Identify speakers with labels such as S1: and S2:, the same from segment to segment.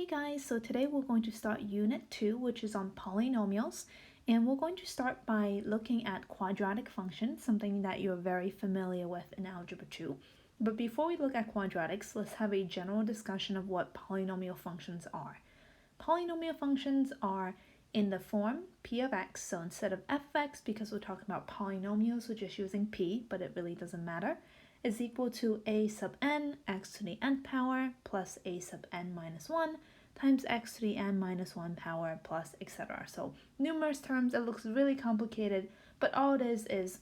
S1: Hey guys, so today we're going to start Unit 2, which is on polynomials, and we're going to start by looking at quadratic functions, something that you're very familiar with in Algebra 2. But before we look at quadratics, let's have a general discussion of what polynomial functions are. Polynomial functions are in the form p of x, so instead of f of x, because we're talking about polynomials, we're just using p, but it really doesn't matter, is equal to a sub n, x to the nth power, plus a sub n minus 1, times x to the n minus 1 power, plus etc. So numerous terms, it looks really complicated, but all it is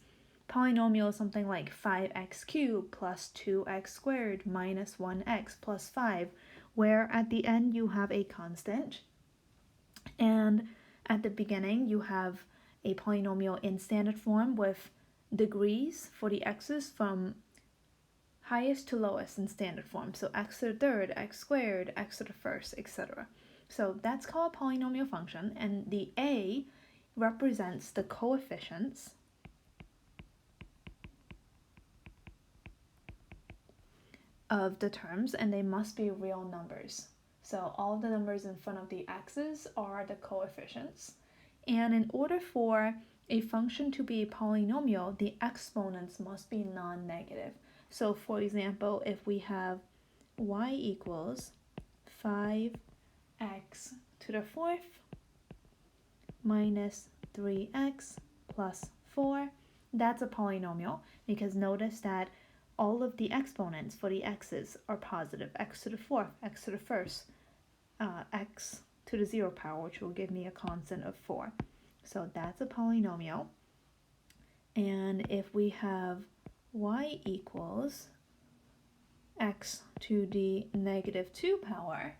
S1: polynomial is something like 5x cubed plus 2x squared minus 1x plus 5, where at the end you have a constant, and at the beginning you have a polynomial in standard form with degrees for the x's from highest to lowest in standard form. So x to the third, x squared, x to the first, etc. So that's called a polynomial function, and the a represents the coefficients of the terms, and they must be real numbers. So all the numbers in front of the x's are the coefficients. And in order for a function to be a polynomial, the exponents must be non-negative. So for example, if we have y equals 5x to the fourth minus 3x plus 4, that's a polynomial, because notice that all of the exponents for the x's are positive. X to the fourth, x to the first, x to the 0 power, which will give me a constant of 4. So that's a polynomial. And if we have y equals x to the negative 2 power,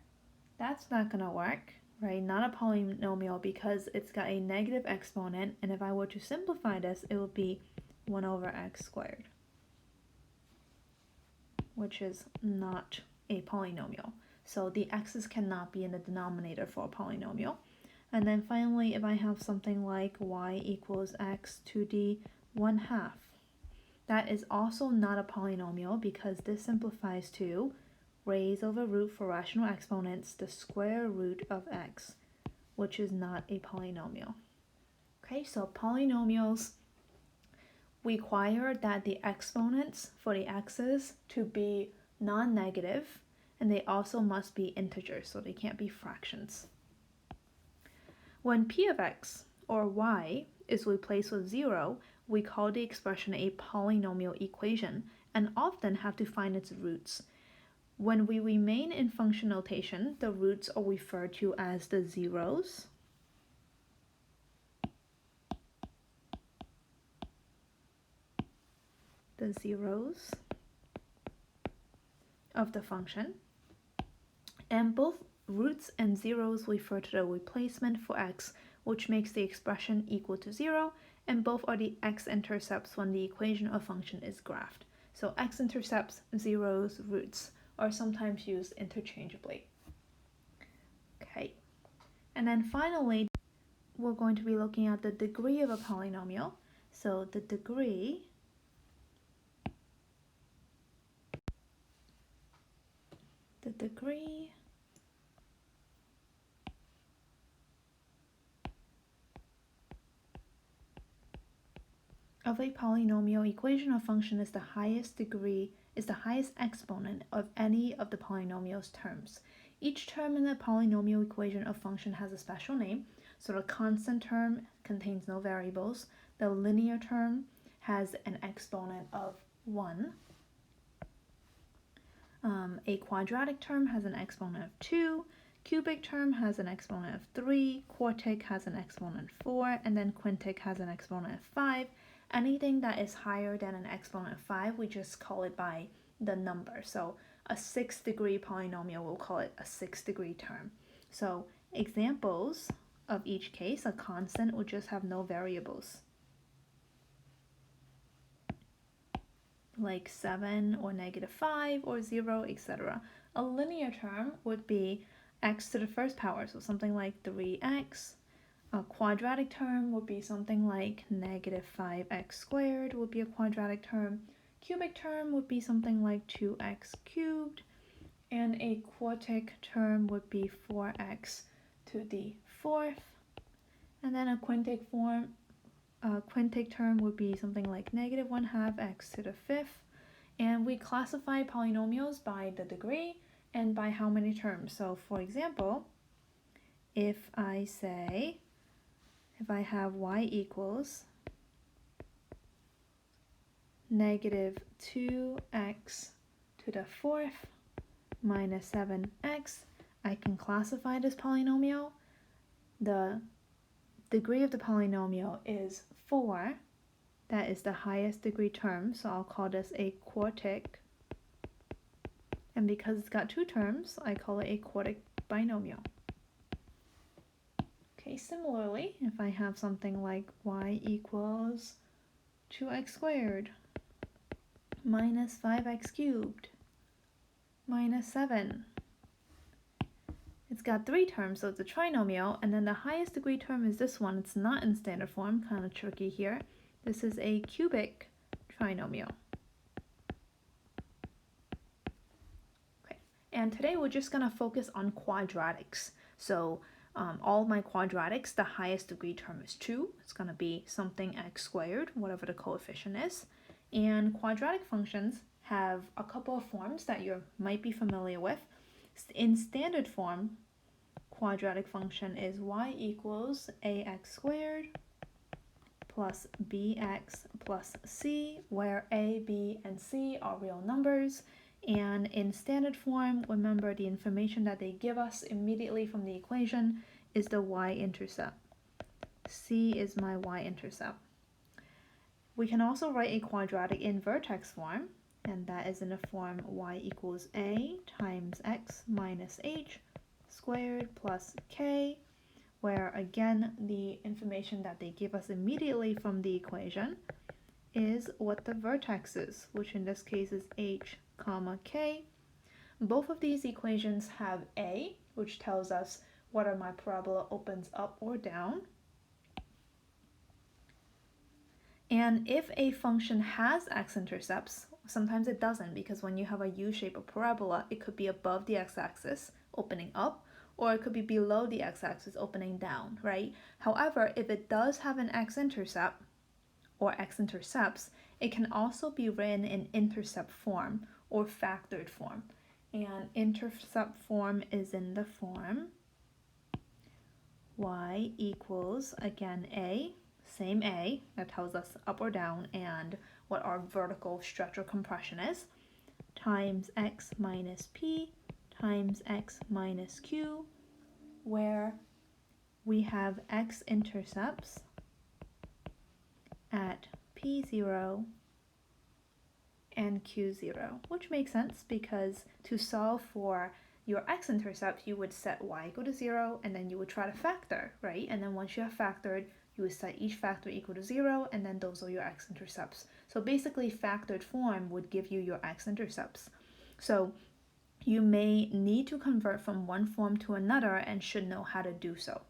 S1: that's not going to work, right? Not a polynomial because it's got a negative exponent, and if I were to simplify this, it would be 1 over x squared, which is not a polynomial. So the x's cannot be in the denominator for a polynomial. And then finally, if I have something like y equals x to the 1/2, that is also not a polynomial because this simplifies to raise over root for rational exponents the square root of x, which is not a polynomial. Okay, so polynomials require that the exponents for the x's to be non-negative, and they also must be integers, so they can't be fractions. When p of x, or y, is replaced with 0, we call the expression a polynomial equation and often have to find its roots. When we remain in function notation, the roots are referred to as the zeros, of the function, and both roots and zeros refer to the replacement for x, which makes the expression equal to 0, and both are the x-intercepts when the equation of function is graphed. So x-intercepts, zeros, roots are sometimes used interchangeably. Okay, and then finally, we're going to be looking at the degree of a polynomial. So the degree of a polynomial equation of function is the highest exponent of any of the polynomial's terms. Each term in the polynomial equation of function has a special name. So the constant term contains no variables. The linear term has an exponent of 1. A quadratic term has an exponent of 2. Cubic term has an exponent of 3. Quartic has an exponent of 4. And then quintic has an exponent of 5. Anything that is higher than an exponent of 5, we just call it by the number. So a 6-degree polynomial, we'll call it a 6-degree term. So examples of each case, a constant would just have no variables, like 7 or negative 5 or 0, etc. A linear term would be x to the first power, so something like 3x. A quadratic term would be something like negative 5x squared would be a quadratic term. Cubic term would be something like 2x cubed. And a quartic term would be 4x to the 4th. And then a quintic term would be something like negative 1/2 x to the 5th. And we classify polynomials by the degree and by how many terms. So for example, if I have y equals negative 2x to the 4th minus 7x, I can classify this polynomial. The degree of the polynomial is 4. That is the highest degree term, so I'll call this a quartic. And because it's got 2 terms, I call it a quartic binomial. Okay, similarly, if I have something like y equals 2x squared minus 5x cubed minus 7. It's got 3 terms, so it's a trinomial, and then the highest degree term is this one. It's not in standard form, kind of tricky here. This is a cubic trinomial. Okay, and today we're just going to focus on quadratics. So all my quadratics, the highest degree term is 2. It's going to be something x squared, whatever the coefficient is. And quadratic functions have a couple of forms that you might be familiar with. In standard form, quadratic function is y equals ax squared plus bx plus c, where a, b, and c are real numbers. And in standard form, remember the information that they give us immediately from the equation is the y-intercept. C is my y-intercept. We can also write a quadratic in vertex form, and that is in the form y equals a times x minus h squared plus k, where again the information that they give us immediately from the equation is what the vertex is, which in this case is h comma k. Both of these equations have a, which tells us whether my parabola opens up or down. And if a function has x-intercepts, sometimes it doesn't, because when you have a u-shape of parabola, it could be above the x-axis, opening up, or it could be below the x-axis, opening down, right? However, if it does have an x-intercept, or x-intercepts, it can also be written in intercept form, or factored form. And intercept form is in the form y equals, again, a, same a, that tells us up or down and what our vertical stretch or compression is, times x minus p times x minus q, where we have x-intercepts at p0 and q0, which makes sense because to solve for your x-intercept, you would set y equal to 0, and then you would try to factor, right? And then once you have factored, you would set each factor equal to 0, and then those are your x-intercepts. So basically, factored form would give you your x-intercepts. So you may need to convert from one form to another and should know how to do so.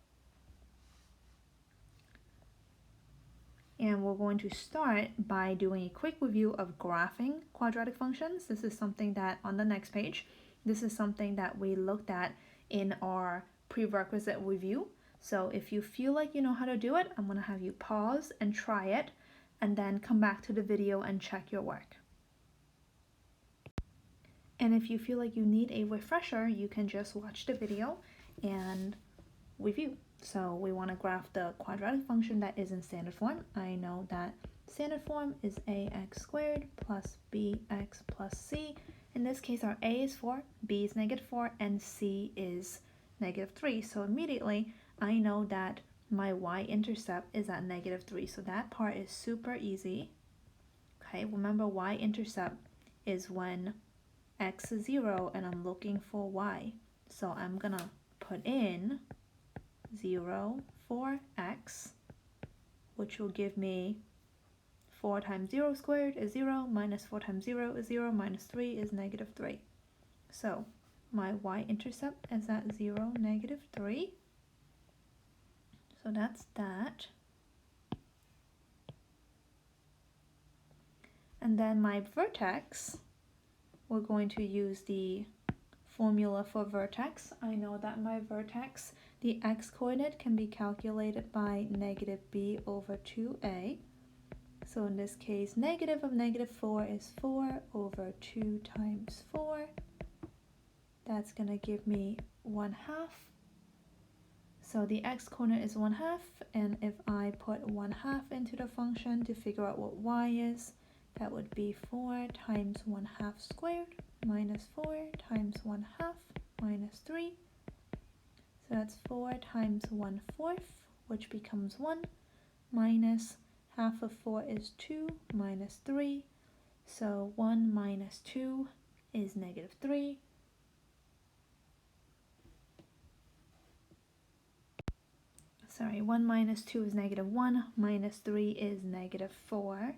S1: And we're going to start by doing a quick review of graphing quadratic functions. This is something that on the next page, this is something that we looked at in our prerequisite review. So if you feel like you know how to do it, I'm going to have you pause and try it, and then come back to the video and check your work. And if you feel like you need a refresher, you can just watch the video and review. So we want to graph the quadratic function that is in standard form. I know that standard form is ax squared plus bx plus c. In this case, our a is 4, b is negative 4, and c is negative 3. So immediately, I know that my y-intercept is at negative 3. So that part is super easy. Okay, remember y-intercept is when x is 0 and I'm looking for y. So I'm going to put in 0 for x, which will give me 4 times 0 squared is 0, minus 4 times 0 is 0, minus 3 is negative 3. So my y-intercept is at 0, negative 3. So that's that. And then my vertex, we're going to use the formula for vertex. I know that my vertex, the x-coordinate can be calculated by negative b over 2a. So in this case, negative of negative 4 is 4 over 2 times 4. That's going to give me 1/2. So the x-coordinate is 1/2, and if I put 1/2 into the function to figure out what y is, that would be 4 times 1/2 squared minus 4 times 1/2 minus 3. So that's 4 times 1/4, which becomes 1, minus half of 4 is 2 minus 3. So 1 minus 2 is negative 3. Sorry, 1 minus 2 is negative 1, minus 3 is negative 4.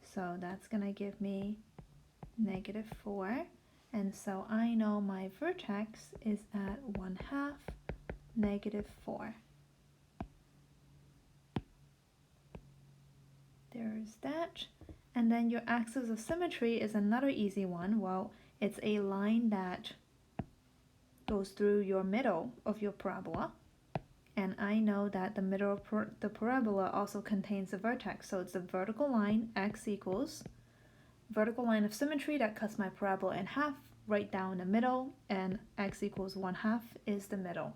S1: So that's going to give me negative 4. And so I know my vertex is at 1/2, negative 4. There's that. And then your axis of symmetry is another easy one. Well, it's a line that goes through your middle of your parabola. And I know that the middle of the parabola also contains a vertex. So it's a vertical line, x equals vertical line of symmetry that cuts my parabola in half, right down the middle, and x equals 1/2 is the middle.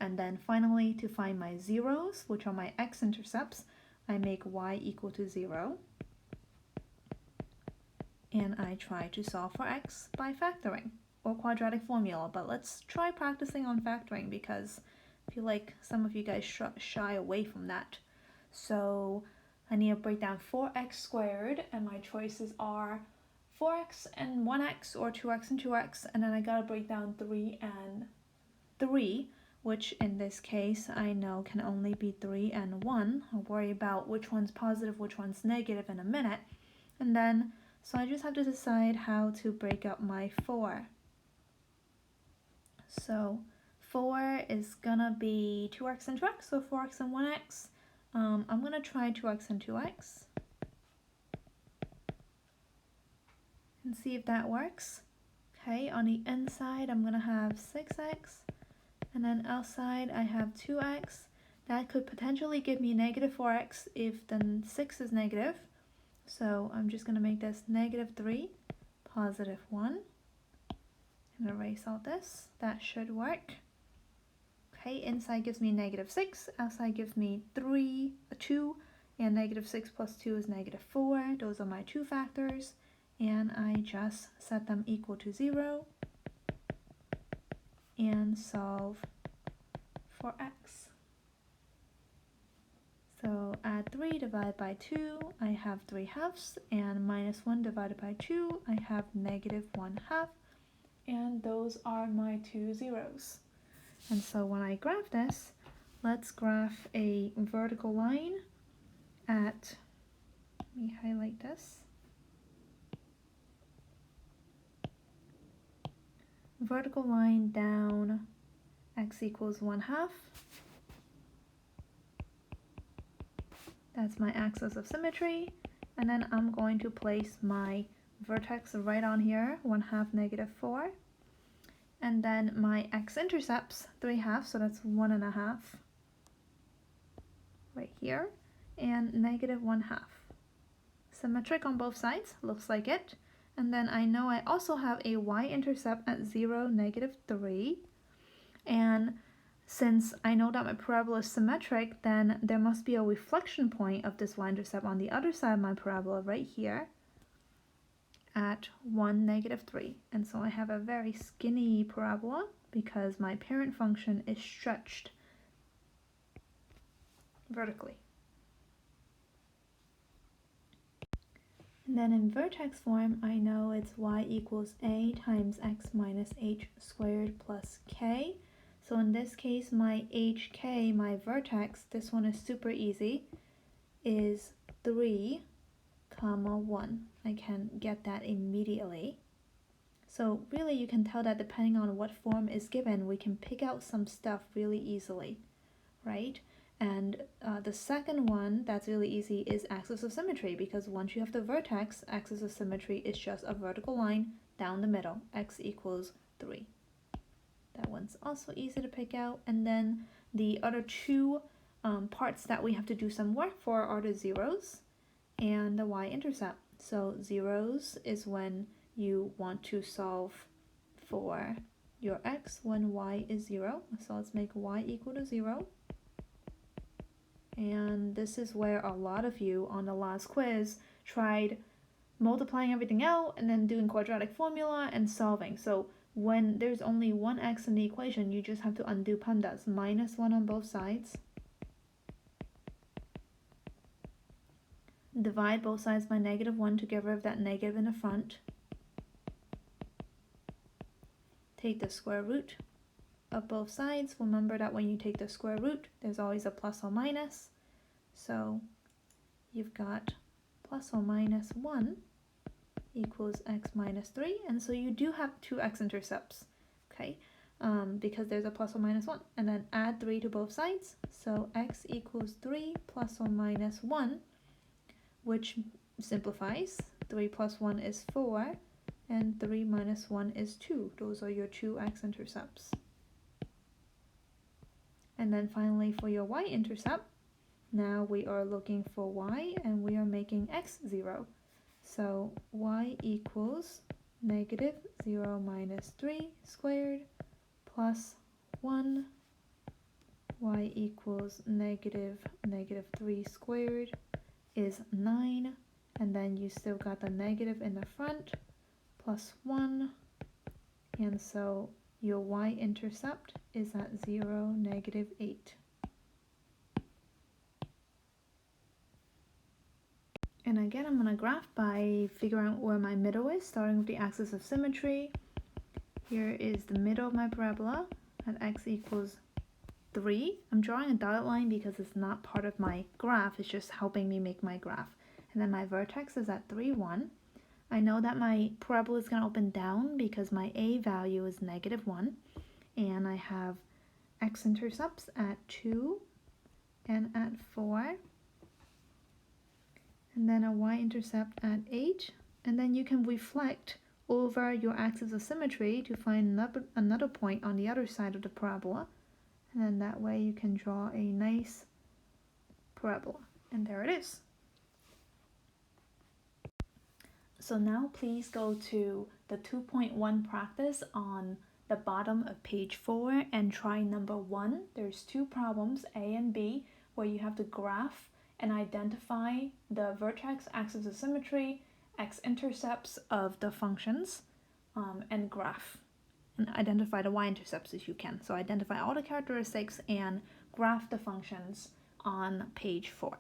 S1: And then finally, to find my zeros, which are my x-intercepts, I make y equal to 0. And I try to solve for x by factoring, or quadratic formula. But let's try practicing on factoring because I feel like some of you guys shy away from that. So I need to break down 4x squared, and my choices are 4x and 1x, or 2x and 2x, and then I gotta break down 3 and 3, which in this case I know can only be 3 and 1. I'll worry about which one's positive, which one's negative in a minute. And then, so I just have to decide how to break up my 4. So 4 is gonna be 2x and 2x, so 4x and 1x. I'm gonna try 2x and 2x and see if that works. Okay, on the inside I'm gonna have 6x, and then outside I have 2x. That could potentially give me negative 4x if the 6 is negative. So I'm just gonna make this negative 3, positive 1, and erase all this. That should work. Okay, inside gives me negative 6, outside gives me 2, and negative 6 plus 2 is negative 4. Those are my two factors, and I just set them equal to 0 and solve for x. So add 3 divided by 2, I have 3/2, and minus 1 divided by 2, I have negative 1/2, and those are my two zeros. And so when I graph this, let's graph a vertical line at, let me highlight this, vertical line down x equals 1/2. That's my axis of symmetry, and then I'm going to place my vertex right on here, 1/2, negative 4. And then my x-intercepts, 3/2, so that's 1.5 right here, and negative 1/2. Symmetric on both sides, looks like it. And then I know I also have a y-intercept at 0, negative 3. And since I know that my parabola is symmetric, then there must be a reflection point of this y-intercept on the other side of my parabola right here at 1, negative 3. And so I have a very skinny parabola because my parent function is stretched vertically. And then in vertex form, I know it's y equals a times x minus h squared plus k. So in this case, my hk, my vertex, this one is super easy, is 3, 1. I can get that immediately. So really you can tell that depending on what form is given, we can pick out some stuff really easily, right? And the second one that's really easy is axis of symmetry, because once you have the vertex, axis of symmetry is just a vertical line down the middle, x equals 3. That one's also easy to pick out. And then the other two parts that we have to do some work for are the zeros and the y-intercept. So zeros is when you want to solve for your x when y is 0. So let's make y equal to 0. And this is where a lot of you on the last quiz tried multiplying everything out and then doing quadratic formula and solving. So when there's only one x in the equation, you just have to undo pandas. Minus 1 on both sides. Divide both sides by -1 to get rid of that negative in the front. Take the square root of both sides. Remember that when you take the square root, there's always a plus or minus. So you've got plus or minus 1 equals x minus 3. And so you do have two x-intercepts, okay, because there's a plus or minus 1. And then add 3 to both sides. So x equals 3 plus or minus 1, which simplifies. 3 plus 1 is 4, and 3 minus 1 is 2. Those are your two x-intercepts. And then finally for your y-intercept, now we are looking for y, and we are making x 0. So y equals -0 minus 3 squared plus 1. Y equals -3 squared is 9. And then you still got the negative in the front, plus 1. And so your y-intercept is at 0, -8. And again, I'm going to graph by figuring out where my middle is, starting with the axis of symmetry. Here is the middle of my parabola at x equals 3. I'm drawing a dotted line because it's not part of my graph, it's just helping me make my graph. And then my vertex is at 3, 1. I know that my parabola is going to open down because my a value is -1. And I have x-intercepts at 2 and at 4. And then a y-intercept at 8. And then you can reflect over your axis of symmetry to find another point on the other side of the parabola. And then that way you can draw a nice parabola. And there it is. So now please go to the 2.1 practice on the bottom of page 4 and try number 1. There's two problems, A and B, where you have to graph and identify the vertex, axis of symmetry, x-intercepts of the functions, and graph. And identify the y-intercepts as you can. So identify all the characteristics and graph the functions on page 4.